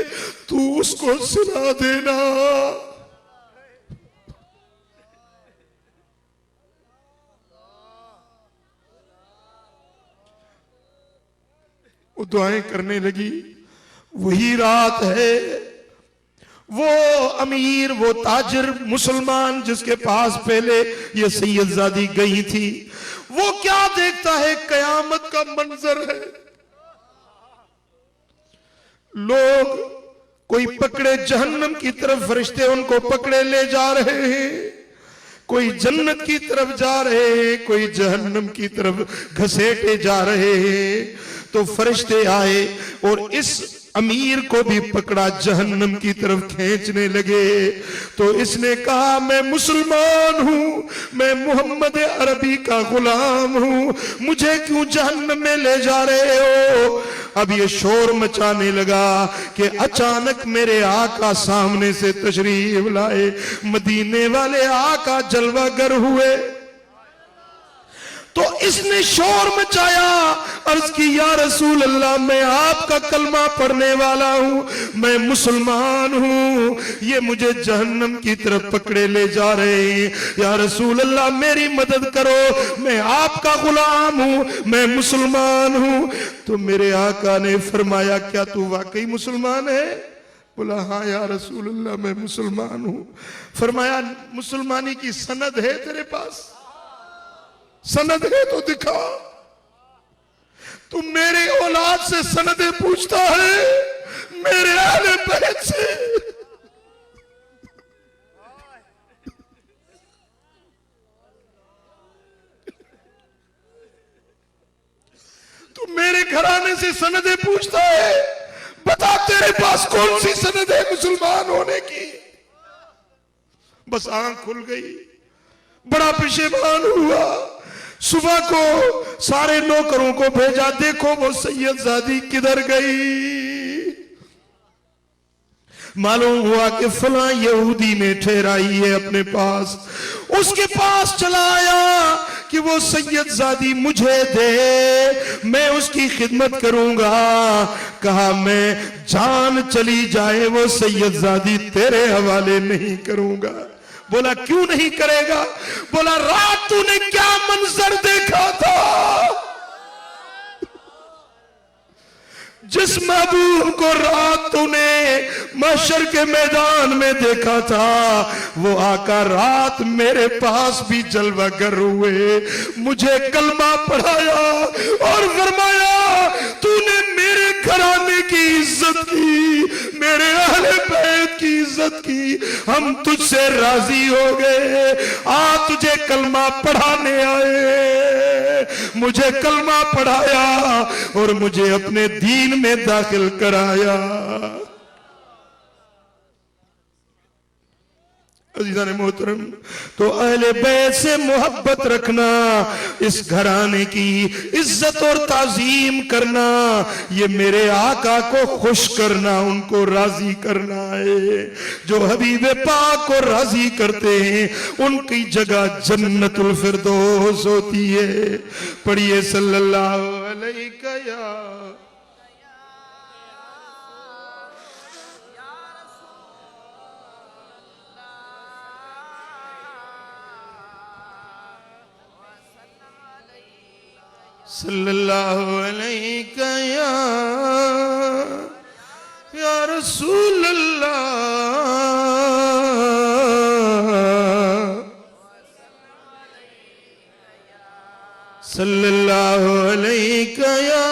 Speaker 1: तू उसको सिला देना। वो दुआएं करने लगी। वही रात है, वो अमीर, वो ताजिर मुसलमान जिसके पास पहले ये सैयदजादी गई थी, वो क्या देखता है, कयामत का मंजर है। लोग कोई पकड़े जहन्नम की तरफ, फरिश्ते उनको पकड़े ले जा रहे हैं, कोई जन्नत की तरफ जा रहे हैं, कोई जहन्नम की तरफ घसीटे जा रहे हैं। तो फरिश्ते आए और इस अमीर को भी पकड़ा, जहन्नम की तरफ खींचने लगे। तो इसने कहा मैं मुसलमान हूं, मैं मोहम्मद अरबी का गुलाम हूं, मुझे क्यों जहन्नम में ले जा रहे हो। अब ये शोर मचाने लगा कि अचानक मेरे आका सामने से तशरीफ लाए, मदीने वाले आका जलवागर हुए। तो इसने शोर मचाया, अर्ज की या रसूल अल्लाह, मैं आपका कलमा पढ़ने वाला हूं, मैं मुसलमान हूं, ये मुझे जहन्नम की तरफ पकड़े ले जा रहे हैं, या रसूल अल्लाह मेरी मदद करो, मैं आपका गुलाम हूं, मैं मुसलमान हूं। तो मेरे आका ने फरमाया क्या तू वाकई मुसलमान है? बोला हाँ या रसूल अल्लाह मैं मुसलमान हूं। फरमाया मुसलमानी की सनद है तेरे पास? सनद है तो दिखा। तू मेरे औलाद से सनदे पूछता है, मेरे अहले बैत से। तू मेरे घराने से सनदे पूछता है, बता तेरे पास कौन सी सनद है मुसलमान होने की? बस आंख खुल गई, बड़ा परेशान हुआ। सुबह को सारे नौकरों को भेजा, देखो वो सैयदजादी किधर गई। मालूम हुआ कि फला यहूदी ने ठहराई है अपने पास। उसके पास चला आया कि वो सैयदजादी मुझे दे, मैं उसकी खिदमत करूंगा। कहा मैं जान चली जाए वो सैयदजादी तेरे हवाले नहीं करूंगा। बोला क्यों नहीं करेगा? बोला रात तूने क्या मंजर देखा था? जिस महबूब को रात तूने महशर के मैदान में देखा था, वो आका रात मेरे पास भी जलवागर हुए, मुझे कलमा पढ़ाया और फरमाया तूने मेरे घराने की इज्जत की, मेरे अहले बैत की इज्जत की, हम तुझसे राजी हो गए, आ तुझे कलमा पढ़ाने आए। मुझे कलमा पढ़ाया और मुझे अपने दीन में दाखिल कराया। अज़ीज़ान मोहतरम, तो अहले बैत से मोहब्बत रखना, इस घराने की इज्जत और ताजीम करना, ये मेरे आका को खुश करना, उनको राजी करना है। जो हबीब पाक को राजी करते हैं उनकी जगह जन्नतुल फिरदौस होती है। पढ़िए सल्लल्लाहु अलैहि या सल्लल्लाहु अलैहि या रसूल अल्लाह, सल्लल्लाहु अलैहि या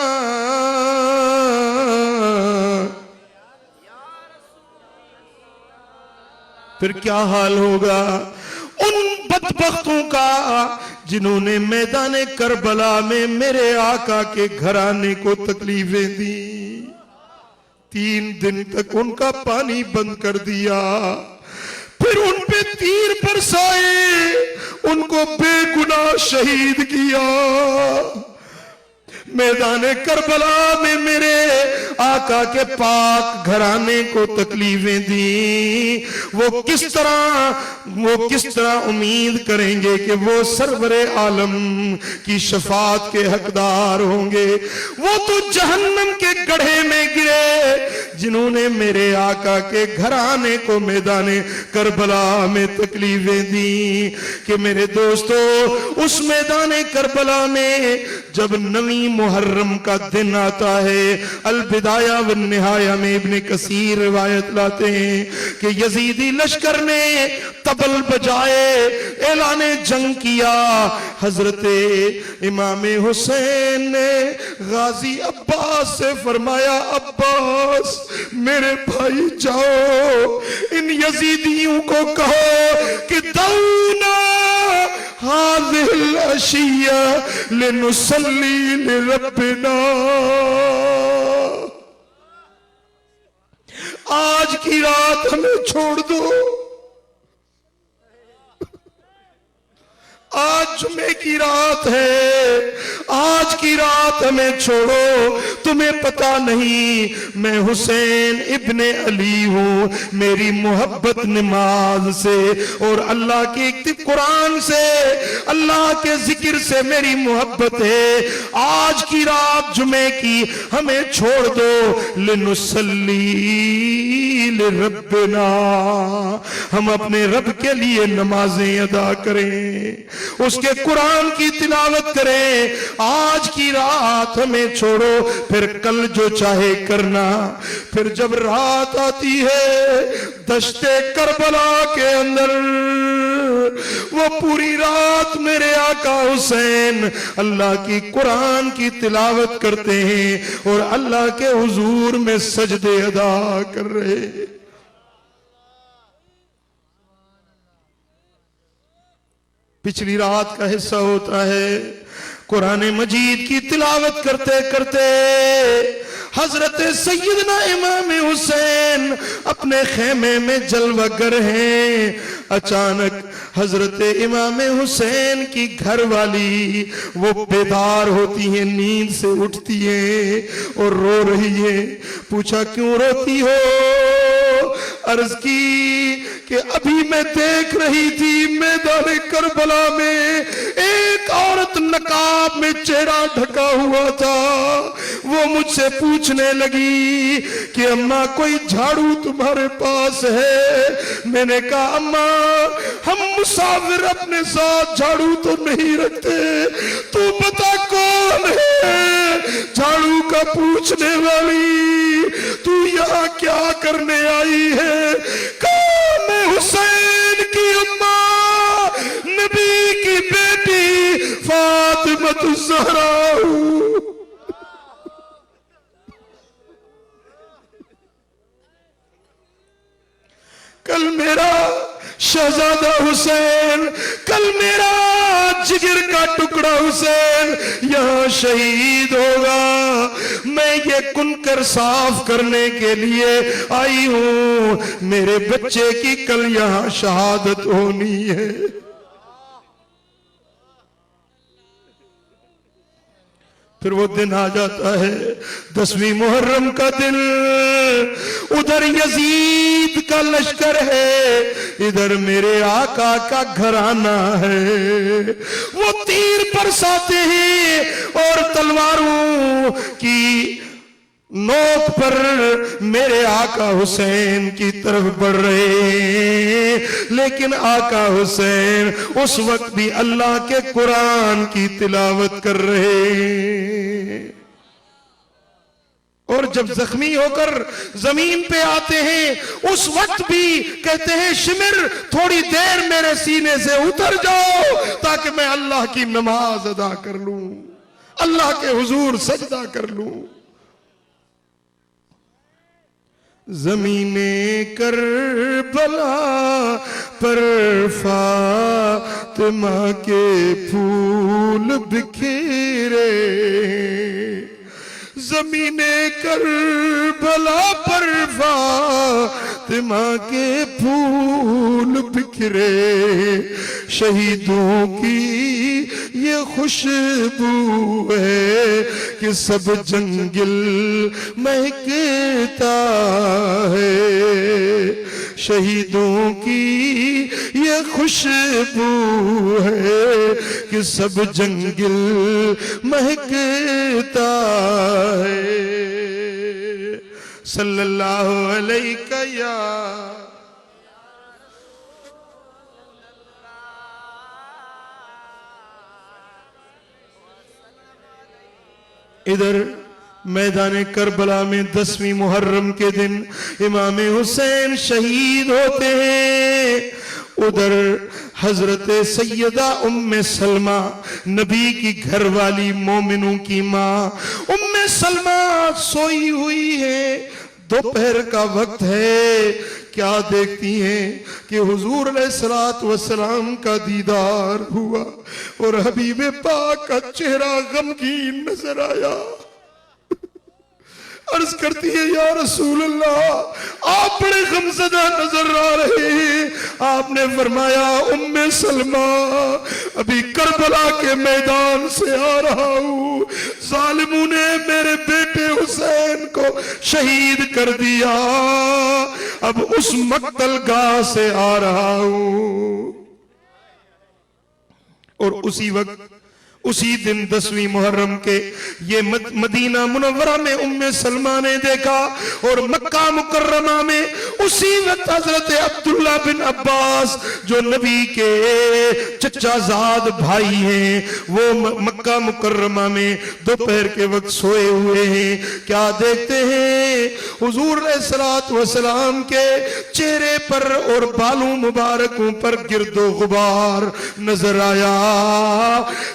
Speaker 1: फिर क्या हाल होगा उन बदबख्तों का जिन्होंने मैदान करबला में मेरे आका के घराने को तकलीफें दी। 3 दिन तक उनका पानी बंद कर दिया, फिर उन पे तीर बरसाए, उनको बेगुनाह शहीद किया। मैदान करबला में मेरे आका के पाक घराने को तकलीफें दी। वो किस तरह उम्मीद करेंगे कि वो सरवरे आलम की शफात के हकदार होंगे। वो तो जहन्नम के गड्ढे में गिरे जिन्होंने मेरे आका के घराने को मैदान करबला में तकलीफें दी। कि मेरे दोस्तों, उस मैदान करबला में जब नवी मुहर्रम का दिन आता है, अल बिदाया व निहाया में इब्ने कसीर रिवायत लाते हैं कि यजीदी लश्कर ने तबल बजाए, ऐलाने जंग किया। हजरत इमाम हुसैन ने गाजी अब्बास से फरमाया, अब्बास मेरे भाई जाओ, इन यजीदियों को कहो कि दौना हाज़िल अशिया लिनुसल्ली लिरब्बिना, आज की रात हमें छोड़ दो, आज जुमे की रात है, आज की रात हमें छोड़ो। तुम्हें पता नहीं मैं हुसैन इब्ने अली हूं, मेरी मोहब्बत नमाज से और अल्लाह की कुरान से, अल्लाह के जिक्र से मेरी मोहब्बत है। आज की रात जुमे की हमें छोड़ दो। लिनुसल्ली लिरब्बिना, हम अपने रब के लिए नमाजें अदा करें, उसके कुरान की तिलावत करें। आज की रात हमें छोड़ो, फिर कल जो चाहे करना। फिर जब रात आती है दश्ते करबला के अंदर, वो पूरी रात मेरे आका हुसैन अल्लाह की कुरान की तिलावत करते हैं और अल्लाह के हुजूर में सजदे अदा कर रहे हैं। पिछली रात का हिस्सा होता है, कुरान मजीद की तिलावत करते करते हजरत सैयदना इमाम हुसैन अपने खेमे में जलवागर हैं। अचानक हजरत इमाम हुसैन की घर वाली वो बेदार होती है, नींद से उठती है और रो रही है। पूछा क्यों रोती हो? अर्ज की कि अभी मैं देख रही थी मैदान करबला में एक औरत नकाब में चेहरा ढका हुआ था। वो मुझसे पूछने लगी कि अम्मा कोई झाड़ू तुम्हारे पास है? मैंने कहा अम्मा हम मुसाफिर अपने साथ झाड़ू तो नहीं रखते, तू बता कौन है झाड़ू का पूछने वाली? तू यहाँ क्या करने आई है? कहा मैं हुसैन की अम्मा नबी की बेटी फातिमा ज़हरा हूं। कल मेरा शहजादा हुसैन, कल मेरा जिगर का टुकड़ा हुसैन यहाँ शहीद होगा। मैं ये कुनकर साफ करने के लिए आई हूं, मेरे बच्चे की कल यहाँ शहादत होनी है। फिर वो दिन आ जाता है 10वीं मुहर्रम का दिन। उधर यजीद का लश्कर है, इधर मेरे आका का घराना है। वो तीर बरसाते हैं और तलवारों की नोक पर मेरे आका हुसैन की तरफ बढ़ रहे हैं। लेकिन आका हुसैन उस वक्त भी अल्लाह के कुरान की तिलावत कर रहे हैं। और जब जख्मी होकर जमीन पे आते हैं उस वक्त भी कहते हैं शिमिर थोड़ी देर मेरे सीने से उतर जाओ ताकि मैं अल्लाह की नमाज अदा कर लूं, अल्लाह के हुजूर सजदा कर लूं। ज़मीने करबला पर फातिमा के फूल बिखेरे, ज़मीने करबला पर फातिमा के फूल बिखरे। शहीदों की ये खुशबू है कि सब जंगल महकता है। शहीदों की ये खुशबू है कि सब जंगल महकता है। सल्लल्लाहु अलैहि या इधर मैदान करबला में 10वीं मुहर्रम के दिन इमाम हुसैन शहीद होते हैं। उधर हजरत सैयदा उम्मे सलमा, नबी की घरवाली मोमिनों की माँ उम्मे सलमा सोई हुई है। दोपहर का वक्त है, क्या देखती हैं कि हुजूर अलैहिस्सलातु वस्सलाम का दीदार हुआ और हबीबे पाक का चेहरा गमगीन नजर आया। अर्ज करती है या रसूल अल्लाह आप बड़े गमज़दा नजर आ रहे हैं। आपने फरमाया उम्मे सलमा अभी करबला के मैदान से आ रहा हूं, जालिमों ने मेरे बेटे हुसैन को शहीद कर दिया, अब उस मक्तल गाह से आ रहा हूं। और उसी वक्त उसी दिन 10वीं मुहर्रम के ये मदीना मुनव्वरा में उम्मे सलमा ने देखा और मक्का मुकर्रमा में उसी वक्त हजरत अब्दुल्ला बिन अब्बास जो नबी के चचाजाद भाई हैं वो मक्का मुकर्रमा में दोपहर के वक्त सोए हुए हैं। क्या देखते हैं हुजूर अलैहिस्सलातु वस्सलाम के चेहरे पर और बालों मुबारकों पर गिरदो गुबार नजर आया।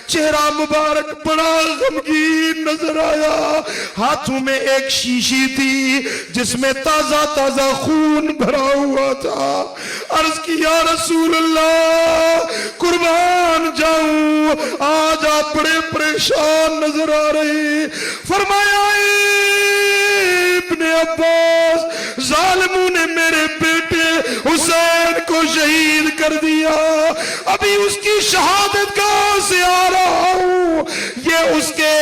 Speaker 1: चेहरा मुबारक बड़ा गमगीन नजर आया। हाथों में एक शीशी थी जिसमें ताजा ताजा खून भरा हुआ था। अर्ज की या रसूल अल्लाह कुर्बान जाऊं, आज आप बड़े परेशान नजर आ रहे। फरमाया इब्ने अब्बास जालिमों ने मेरे बेटे हुसैन को शहीद कर दिया, अभी उसकी शहादत कहां से आ रहा हूं, ये उसके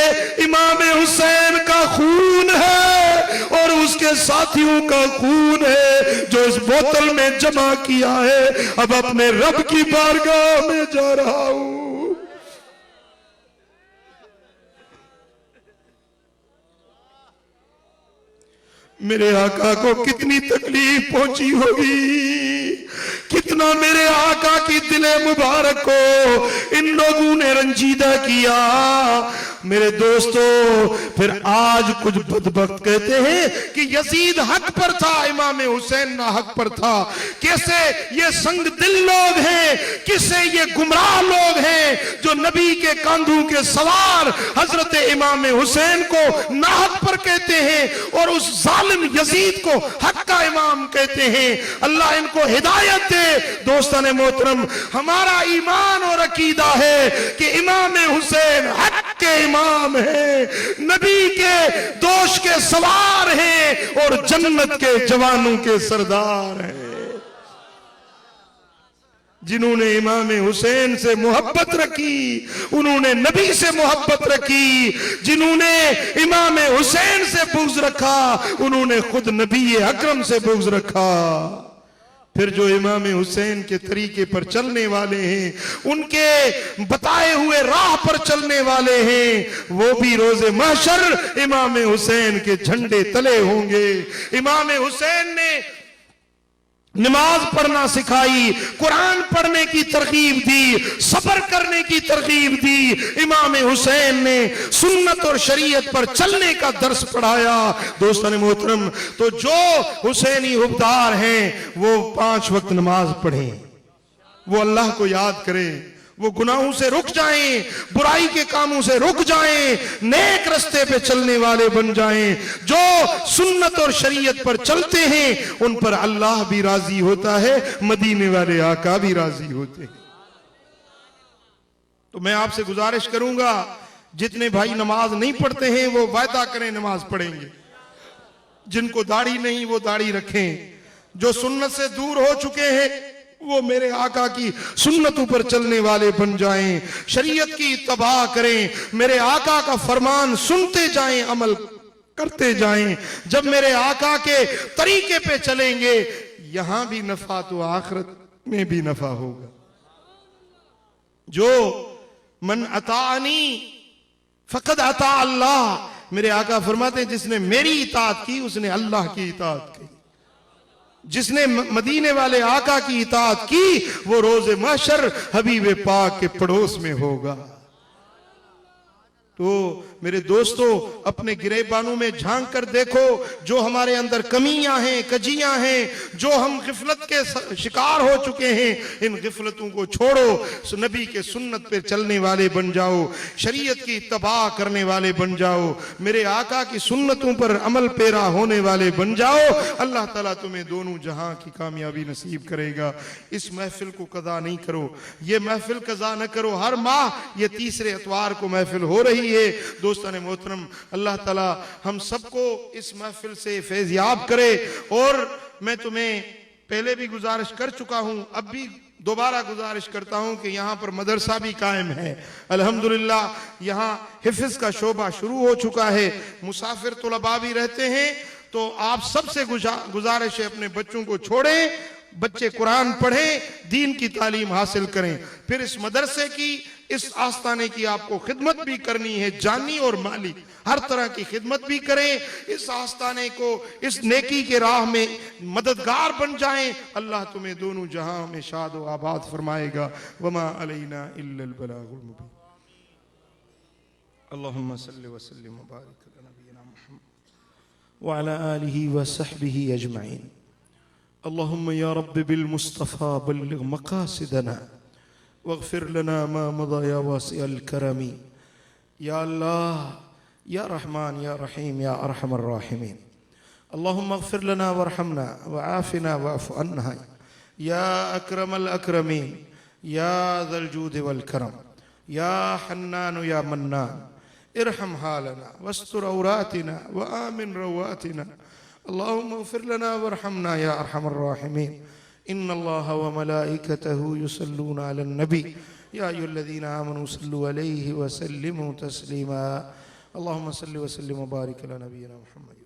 Speaker 1: इमाम हुसैन का खून है और उसके साथियों का खून है जो इस बोतल में जमा किया है। अब अपने रब की बारगाह में जा रहा हूं। मेरे आका को कितनी तकलीफ पहुंची होगी, कितना मेरे आका की दिले मुबारक को इन लोगों ने रंजीदा किया। मेरे दोस्तों फिर आज कुछ बदबख्त कहते हैं कि यजीद हक पर था, इमाम हुसैन ना हक पर था। कैसे ये संग दिल लोग हैं, किसे ये गुमराह लोग हैं जो नबी के कंधों के सवार हजरत इमाम हुसैन को नाहक पर कहते हैं और उस जालिम यजीद को हक का इमाम कहते हैं। अल्लाह इनको हिदायत दे। दोस्तान मोहतरम, हमारा ईमान और अकीदा है कि इमाम हुसैन हक के इमाम है, नबी के दोष के सवार हैं और जन्नत के जवानों के सरदार हैं। जिन्होंने इमाम हुसैन से मोहब्बत रखी उन्होंने नबी से मोहब्बत रखी, जिन्होंने इमाम हुसैन से बुग़्ज़ रखा उन्होंने खुद नबी अकरम से बुग़्ज़ रखा। फिर जो इमाम हुसैन के तरीके पर चलने वाले हैं, उनके बताए हुए राह पर चलने वाले हैं, वो भी रोज़े महशर इमाम हुसैन के झंडे तले होंगे। इमाम हुसैन ने नमाज पढ़ना सिखाई, कुरान पढ़ने की तरकीब दी, सब्र करने की तरकीब दी। इमाम हुसैन ने सुन्नत और शरीयत पर चलने का दर्स पढ़ाया। दोस्तों मोहतरम, तो जो हुसैनी हुब्बार हैं वो 5 वक्त नमाज पढ़ें, वो अल्लाह को याद करें, वो गुनाहों से रुक जाएं, बुराई के कामों से रुक जाएं, नेक रास्ते पे चलने वाले बन जाएं। जो सुन्नत और शरीयत पर चलते हैं उन पर अल्लाह भी राजी होता है, मदीने वाले आका भी राजी होते हैं। तो मैं आपसे गुजारिश करूंगा, जितने भाई नमाज नहीं पढ़ते हैं वो वायदा करें नमाज पढ़ेंगे। जिनको दाढ़ी नहीं वो दाढ़ी रखें। जो सुन्नत से दूर हो चुके हैं वो मेरे आका की सुन्नतों पर चलने वाले बन जाएं, शरीयत की इत्तबा करें, मेरे आका का फरमान सुनते जाएं, अमल करते जाएं। जब मेरे आका के तरीके पे चलेंगे यहां भी नफा तो आखिरत में भी नफा होगा। जो मन अतानी फकद अता अल्लाह, मेरे आका फरमाते हैं जिसने मेरी इताअत की उसने अल्लाह की इताअत की। जिसने मदीने वाले आका की इताअत की वो रोज़े महशर हबीब पाक के पड़ोस में होगा। तो मेरे दोस्तों, अपने गिरेबानों में झांक कर देखो, जो हमारे अंदर कमियां हैं, कजियां हैं, जो हम गिफलत के शिकार हो चुके हैं, इन गिफलतों को छोड़ो, नबी के सुन्नत पर चलने वाले बन जाओ, शरीयत की इत्तबा करने वाले बन जाओ, मेरे आका की सुन्नतों पर अमल पेरा होने वाले बन जाओ। अल्लाह ताला तुम्हें दोनों जहां की कामयाबी नसीब करेगा। इस महफिल को कज़ा नहीं करो, ये महफिल कज़ा न करो। हर माह ये तीसरे इतवार को महफिल हो रही है। दोस्तान मोहतरम, अल्लाह ताला हम सबको इस महफिल से फैज़याब करे। और मैं तुम्हें पहले भी गुजारिश कर चुका हूं, अब भी दोबारा गुजारिश करता हूं कि यहाँ पर मदरसा भी कायम है। अल्हम्दुलिल्लाह यहाँ हिफ्ज़ का शोबा शुरू हो चुका है, मुसाफिर तुलबा भी रहते हैं। तो आप सबसे गुजारिश है अपने बच्चों को छोड़ें, बच्चे कुरान पढ़ें, दीन की तालीम हासिल करें। फिर इस मदरसे की, इस आस्थाने की आपको खिदमत भी करनी है, जानी और माली हर तरह की खिदमत भी करें। इस आस्थाने को इस नेकी के राह में मददगार बन जाएं। अल्लाह तुम्हें दोनों जहां में शाद व आबाद फरमाएगा। वमा अलैना इल्लल बलागुल मुबीन। अल्लाहुम्मा सल्लि व सल्लिम व बारिक अला नबियिना मुहम्मद व अला आलिहि व सहबिहि अजमईन। अल्लाहुम्मा या रब्बि बिल मुस्तफ़ा बल्लिग मक़ासिदना वग़फ़िर लना मा मदा या वासिअल करमी। या अल्लाह, या रहमान, या रहीम, या अरहमर राहिमीन। अल्लाहुम्मा अग़फ़िर लना वरहमना वआफ़िना वअफ़ु अन्ना या अकरमल अकरमीन, या ज़ल जूद वल करम, या हन्नान या मन्नान, इरहम हालना वस्तुर औरातिना व आमिन रवातिना। अल्लाहुम्मा अग़फ़िर लना वरहमना या अरहमर राहिमीन। इन्नल्लाह व मलाइकतहु युसल्लूना अलन नबी या अय्युहल्लज़ीना आमनू सल्लु अलैहि व सल्लिमू तस्लीमा। अल्लाहुम्मा सल्लि व सल्लिम व बारिक अला नबिय्यिना मुहम्मद।